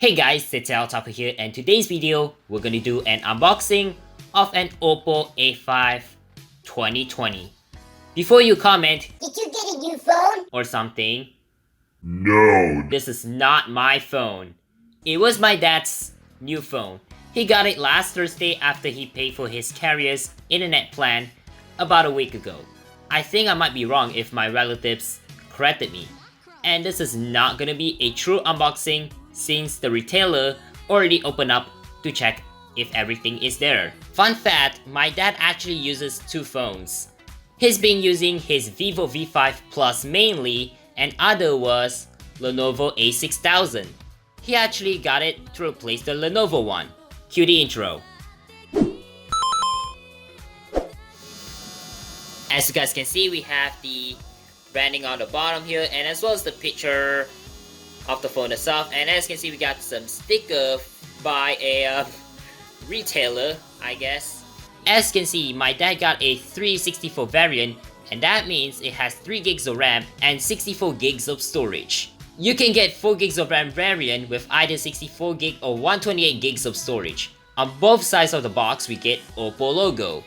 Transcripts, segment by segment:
Hey guys, TheTechOtaku here, and today's video, we're gonna do an unboxing of an Oppo A5 2020. Before you comment, did you get a new phone? Or something, No. this is not my phone. It was my dad's new phone. He got it last Thursday after he paid for his carrier's internet plan about a week ago. I think I might be wrong if my relatives corrected me. And this is not gonna be a true unboxing since the retailer already opened up to check if everything is there. Fun fact, my dad actually uses two phones. He's been using his Vivo V5 Plus mainly, and other was Lenovo A6000. He actually got it to replace the Lenovo one. Cue the intro. As you guys can see, we have the branding on the bottom here, and as well as the picture of the phone itself. And as you can see, we got some sticker by a retailer, I guess. As you can see, my dad got a 364 variant, and that means it has 3 gigs of RAM and 64 gigs of storage. You can get 4 gigs of RAM variant with either 64 gig or 128 gigs of storage. On both sides of the box, we get Oppo logo.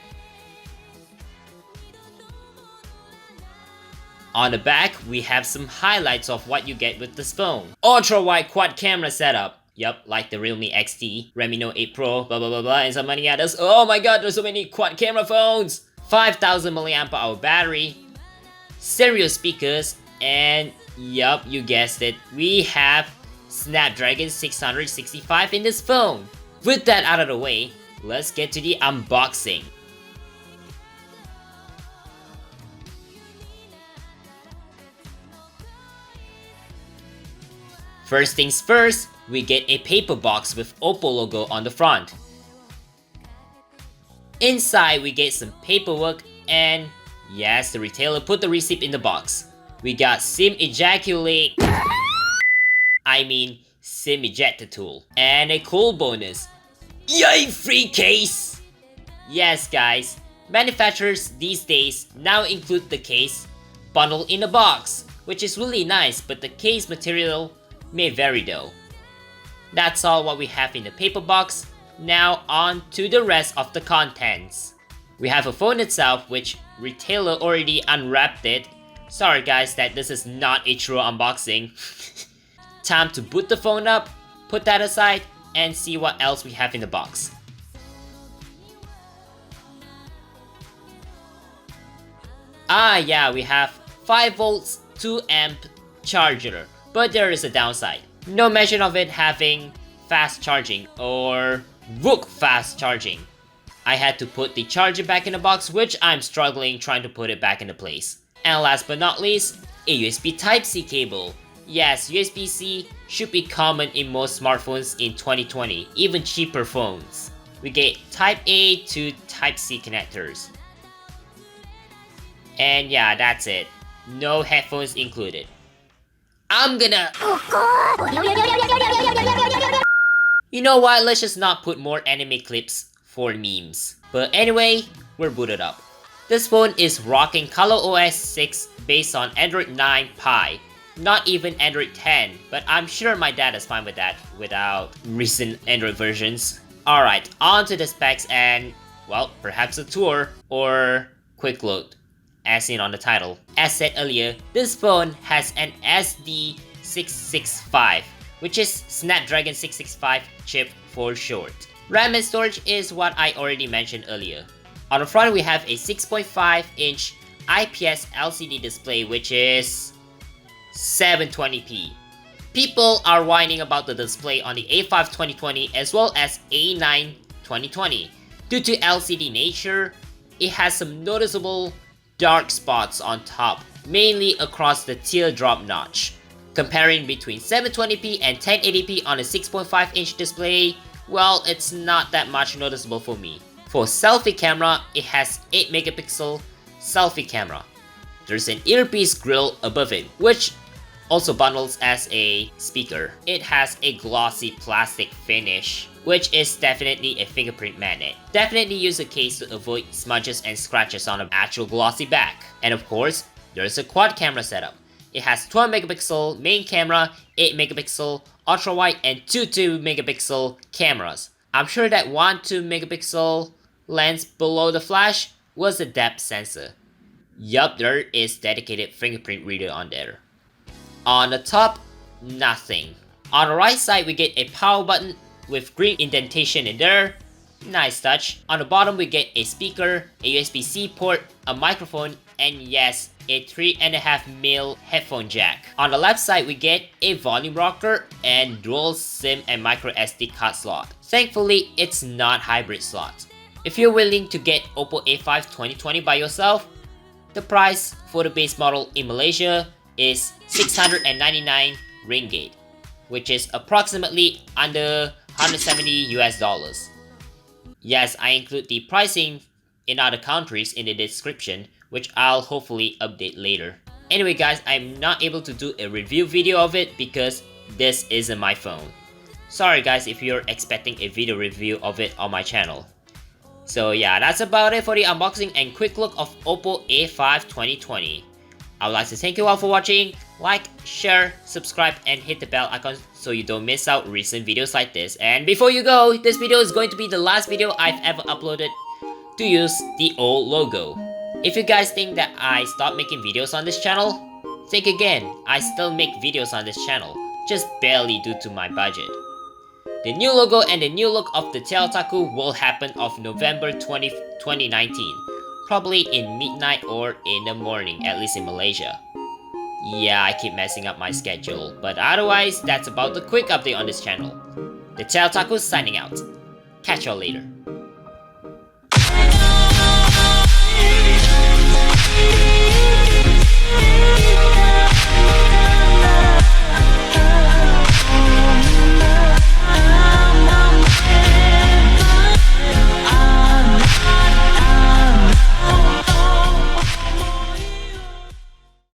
On the back, we have some highlights of what you get with this phone. Ultra-wide quad camera setup. Yup, like the Realme XT, Redmi Note 8 Pro, blah blah blah blah, and so many others. Oh my god, there's so many quad camera phones! 5000 mAh battery, stereo speakers, and yup, you guessed it, we have Snapdragon 665 in this phone. With that out of the way, let's get to the unboxing. First things first, we get a paper box with Oppo logo on the front. Inside, we get some paperwork, and yes, the retailer put the receipt in the box. We got SIM ejector tool, and a cool bonus. Yay, free case! Yes guys, manufacturers these days now include the case bundled in a box, which is really nice, but the case material may vary though. That's all what we have in the paper box. Now on to the rest of the contents. We have a phone itself, which retailer already unwrapped it. Sorry guys that this is not a true unboxing. Time to boot the phone up, put that aside, and see what else we have in the box. Yeah, we have 5 volts 2 amp charger. But there is a downside. No mention of it having fast charging or VOOC fast charging. I had to put the charger back in the box, which I'm struggling trying to put it back into place. And last but not least, a USB Type-C cable. Yes, USB-C should be common in most smartphones in 2020, even cheaper phones. We get Type-A to Type-C connectors. And yeah, that's it. No headphones included. You know what, let's just not put more anime clips for memes. But anyway, we're booted up. This phone is rocking ColorOS 6 based on Android 9 Pie. Not even Android 10, but I'm sure my dad is fine with that without recent Android versions. Alright, on to the specs and, well, perhaps a tour or quick load, as seen on the title. As said earlier, this phone has an SD665, which is Snapdragon 665 chip for short. RAM and storage is what I already mentioned earlier. On the front we have a 6.5-inch IPS LCD display, which is 720p. People are whining about the display on the A5 2020 as well as A9 2020. Due to LCD nature, it has some noticeable dark spots on top, mainly across the teardrop notch. Comparing between 720p and 1080p on a 6.5-inch display, well, it's not that much noticeable for me. For selfie camera, it has 8 megapixel selfie camera. There's an earpiece grill above it, which also bundles as a speaker. It has a glossy plastic finish, which is definitely a fingerprint magnet. Definitely use a case to avoid smudges and scratches on an actual glossy back. And of course, there's a quad camera setup. It has 12 megapixel main camera, 8 megapixel ultra wide, and 2 megapixel cameras. I'm sure that 2 megapixel lens below the flash was a depth sensor. Yup, there is dedicated fingerprint reader on there. On the top, nothing. On the right side, we get a power button with green indentation in there. Nice touch. On the bottom, we get a speaker, a USB-C port, a microphone, and yes, a 3.5mm headphone jack. On the left side, we get a volume rocker and dual SIM and micro SD card slot. Thankfully, it's not hybrid slot. If you're willing to get Oppo A5 2020 by yourself, the price for the base model in Malaysia is 699 ringgit, which is approximately under 170 US dollars. Yes, I include the pricing in other countries in the description, which I'll hopefully update later. Anyway guys, I'm not able to do a review video of it because this isn't my phone. Sorry guys if you're expecting a video review of it on my channel. So yeah, that's about it for the unboxing and quick look of Oppo A5 2020. I would like to thank you all for watching. Like, share, subscribe, and hit the bell icon so you don't miss out recent videos like this. And before you go, this video is going to be the last video I've ever uploaded to use the old logo. If you guys think that I stopped making videos on this channel, think again. I still make videos on this channel, just barely due to my budget. The new logo and the new look of the TheTechOtaku will happen of November 20, 2019. Probably in midnight or in the morning, at least in Malaysia. Yeah, I keep messing up my schedule, but otherwise, that's about the quick update on this channel. The TheTechOtaku signing out. Catch y'all later.